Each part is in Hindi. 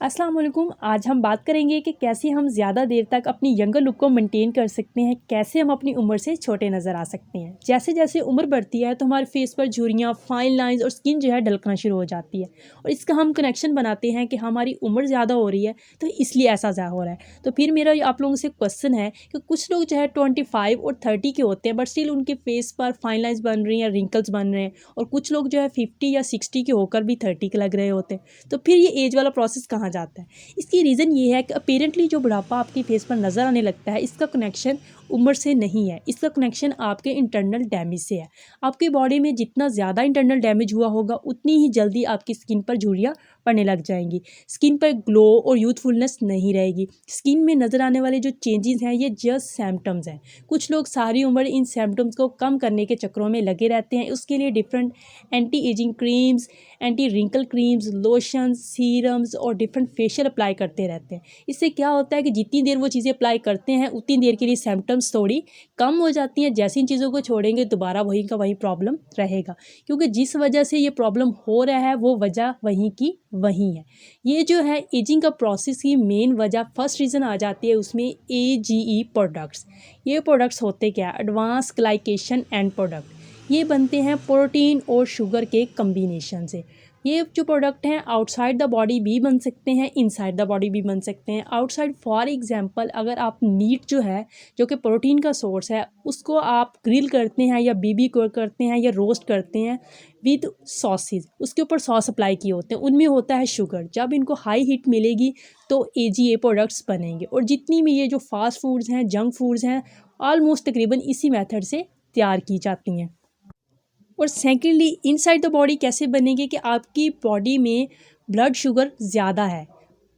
अस्सलाम वालेकुम। आज हम बात करेंगे कि कैसे हम ज़्यादा देर तक अपनी यंगर लुक को मेंटेन कर सकते हैं, कैसे हम अपनी उम्र से छोटे नज़र आ सकते हैं। जैसे जैसे उम्र बढ़ती है तो हमारे फेस पर झुर्रियाँ, फाइन लाइंस और स्किन जो है ढलकना शुरू हो जाती है और इसका हम कनेक्शन बनाते हैं कि हमारी उम्र ज़्यादा हो रही है तो इसलिए ऐसा हो रहा है। तो फिर मेरा आप लोगों से क्वेश्चन है कि कुछ लोग जो है 25 और 30 के होते हैं बट स्टिल उनके फेस पर फाइन लाइंस बन रही हैं, रिंकल्स बन रहे हैं, और कुछ लोग जो है 50 या 60 के होकर भी 30 के लग रहे होते हैं। तो फिर ये एज वाला प्रोसेस कहाँ जाता है? इसकी रीज़न ये है कि अपेरेंटली जो बुढ़ापा आपके फेस पर नज़र आने लगता है इसका कनेक्शन उम्र से नहीं है, इसका कनेक्शन आपके इंटरनल डैमेज से है। आपकी बॉडी में जितना ज़्यादा इंटरनल डैमेज हुआ होगा उतनी ही जल्दी आपकी स्किन पर झुर्रियाँ पड़ने लग जाएंगी, स्किन पर ग्लो और यूथफुलनेस नहीं रहेगी। स्किन में नज़र आने वाले जो चेंजेस हैं ये जस्ट सिम्टम्स हैं। कुछ लोग सारी उम्र इन सिम्टम्स को कम करने के चक्करों में लगे रहते हैं। उसके लिए different anti ageing creams, anti wrinkle creams, lotions, serums और डिफरेंट फेशियल अप्लाई करते रहते हैं। इससे क्या होता है कि जितनी देर वो चीज़ें अप्लाई करते हैं उतनी देर के लिए सिम्टम्स थोड़ी कम हो जाती हैं। जैसे इन चीज़ों को छोड़ेंगे दोबारा वही का वही प्रॉब्लम रहेगा, क्योंकि जिस वजह से ये प्रॉब्लम हो रहा है वो वजह वहीं की वहीं है। ये जो है एजिंग का प्रोसेस की मेन वजह, फर्स्ट रीज़न आ जाती है उसमें AGE प्रोडक्ट्स। ये प्रोडक्ट्स होते क्या है? Advance glycation end product. ये बनते हैं प्रोटीन और शुगर के कम्बिनेशन से। ये जो प्रोडक्ट हैं आउटसाइड द बॉडी भी बन सकते हैं, इनसाइड द बॉडी भी बन सकते हैं। आउटसाइड फॉर एग्जांपल अगर आप मीट जो है, जो कि प्रोटीन का सोर्स है, उसको आप ग्रिल करते हैं या बीबी को करते हैं या रोस्ट करते हैं विद सॉसेज, उसके ऊपर सॉस अप्लाई किए होते हैं, उनमें होता है शुगर। जब इनको हाई हीट मिलेगी तो AGA प्रोडक्ट्स बनेंगे। और जितनी भी ये जो फास्ट फूड्स हैं, जंक फूड्स हैं, ऑलमोस्ट तकरीबन इसी मेथड से तैयार की जाती हैं। और सेकेंडली इनसाइड द बॉडी कैसे बनेंगे कि आपकी बॉडी में ब्लड शुगर ज़्यादा है,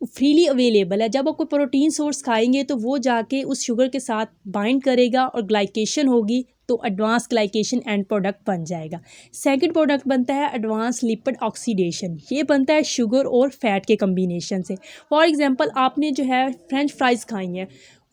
फ्रीली अवेलेबल है। जब आप कोई प्रोटीन सोर्स खाएंगे तो वो जाके उस शुगर के साथ बाइंड करेगा और ग्लाइकेशन होगी तो एडवांस ग्लाइकेशन एंड प्रोडक्ट बन जाएगा। सेकंड प्रोडक्ट बनता है एडवांस लिपिड ऑक्सीडेशन। ये बनता है शुगर और फैट के कम्बिनेशन से। फॉर एग्जांपल आपने जो है फ्रेंच फ्राइज़ खाई हैं,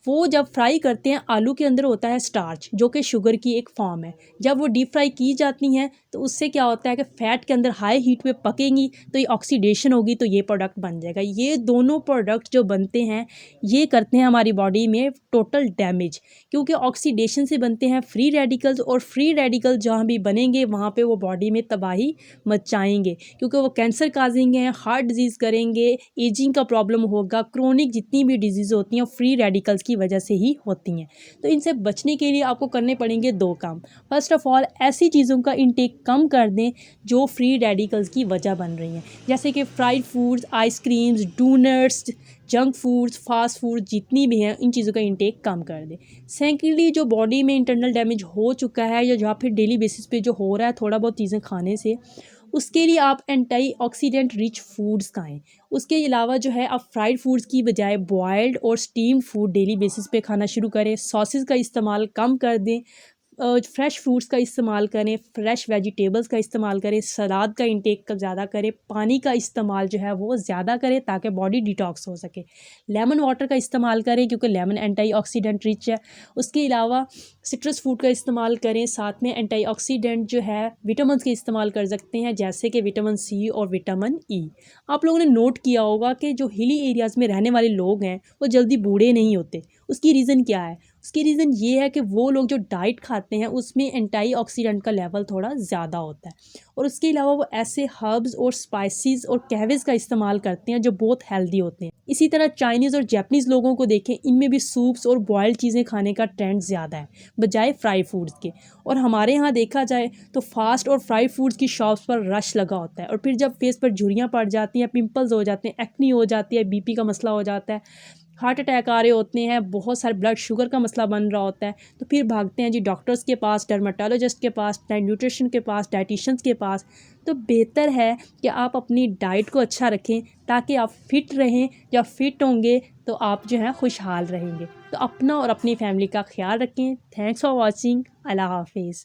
वो जब फ्राई करते हैं आलू के अंदर होता है स्टार्च जो कि शुगर की एक फॉर्म है। जब वो डीप फ्राई की जाती हैं तो उससे क्या होता है कि फ़ैट के अंदर हाई हीट पे पकेंगी तो ये ऑक्सीडेशन होगी तो ये प्रोडक्ट बन जाएगा। ये दोनों प्रोडक्ट जो बनते हैं ये करते हैं हमारी बॉडी में टोटल डैमेज, क्योंकि ऑक्सीडेशन से बनते हैं फ्री रेडिकल्स, और फ्री रेडिकल जहाँ भी बनेंगे वहाँ पे वो बॉडी में तबाही मचाएंगे, क्योंकि वो कैंसर काजेंगे, हार्ट डिजीज़ करेंगे, एजिंग का प्रॉब्लम होगा, क्रोनिक जितनी भी डिजीज़ होती हैं फ्री रेडिकल्स की वजह से ही होती हैं। तो इनसे बचने के लिए आपको करने पड़ेंगे दो काम। फर्स्ट ऑफ ऑल ऐसी चीज़ों का इंटेक कम कर दें जो फ्री रेडिकल्स की वजह बन रही हैं, जैसे कि fried foods, ice creams, doughnuts, junk foods, fast food जितनी भी हैं इन चीज़ों का इंटेक कम कर दें। सेकेंडली जो बॉडी में इंटरनल डैमेज हो चुका है या जहाँ फिर डेली बेसिस पे जो हो रहा है थोड़ा बहुत चीज़ें खाने से, उसके लिए आप एंटीऑक्सीडेंट रिच फूड्स खाएं। उसके अलावा जो है आप फ्राइड फूड्स की बजाय बॉयल्ड और स्टीम्ड फूड डेली बेसिस पे खाना शुरू करें। सॉसेस का इस्तेमाल कम कर दें, फ्रेश फ्रूट्स का इस्तेमाल करें, फ्रेश वेजिटेबल्स का इस्तेमाल करें, सलाद का इंटेक ज़्यादा करें, पानी का इस्तेमाल जो है वो ज़्यादा करें ताकि बॉडी डिटॉक्स हो सके। लेमन वाटर का इस्तेमाल करें क्योंकि लेमन एंटीऑक्सीडेंट रिच है। उसके अलावा सिट्रस फूड का इस्तेमाल करें, साथ में एंटीऑक्सीडेंट जो है विटामिन के इस्तेमाल कर सकते हैं जैसे कि विटामिन C और विटामिन E। आप लोगों ने नोट किया होगा कि जो हिली एरियाज़ में रहने वाले लोग हैं वो जल्दी बूढ़े नहीं होते। उसकी रीज़न क्या है? उसकी रीज़न ये है कि वो लोग जो डाइट खाते हैं उसमें एंटीऑक्सीडेंट का लेवल थोड़ा ज़्यादा होता है, और उसके अलावा वो ऐसे हर्ब्स और स्पाइसेस और कहवेज़ का इस्तेमाल करते हैं जो बहुत हेल्दी होते हैं। इसी तरह चाइनीज़ और जापानीज़ लोगों को देखें, इनमें भी सूप्स और बॉयल्ड चीज़ें खाने का ट्रेंड ज़्यादा है बजाय फ्राई फूड्स के। और हमारे यहाँ देखा जाए तो फास्ट और फ्राई फूड्स की शॉप्स पर रश लगा होता है, और फिर जब फेस पर झुर्रियाँ पड़ जाती हैं, पिंपल्स हो जाते हैं, एक्नी हो जाती है, BP का मसला हो जाता है, हार्ट अटैक आ रहे होते हैं, बहुत सारे ब्लड शुगर का मसला बन रहा होता है, तो फिर भागते हैं जी डॉक्टर्स के पास, डर्माटोलॉजिस्ट के पास, न्यूट्रिशन के पास, डाइटिशियंस के पास। तो बेहतर है कि आप अपनी डाइट को अच्छा रखें ताकि आप फिट रहें। जब फिट होंगे तो आप जो है खुशहाल रहेंगे। तो अपना और अपनी फैमिली का ख्याल रखें। Thanks for watching. अल्लाह हाफिज़।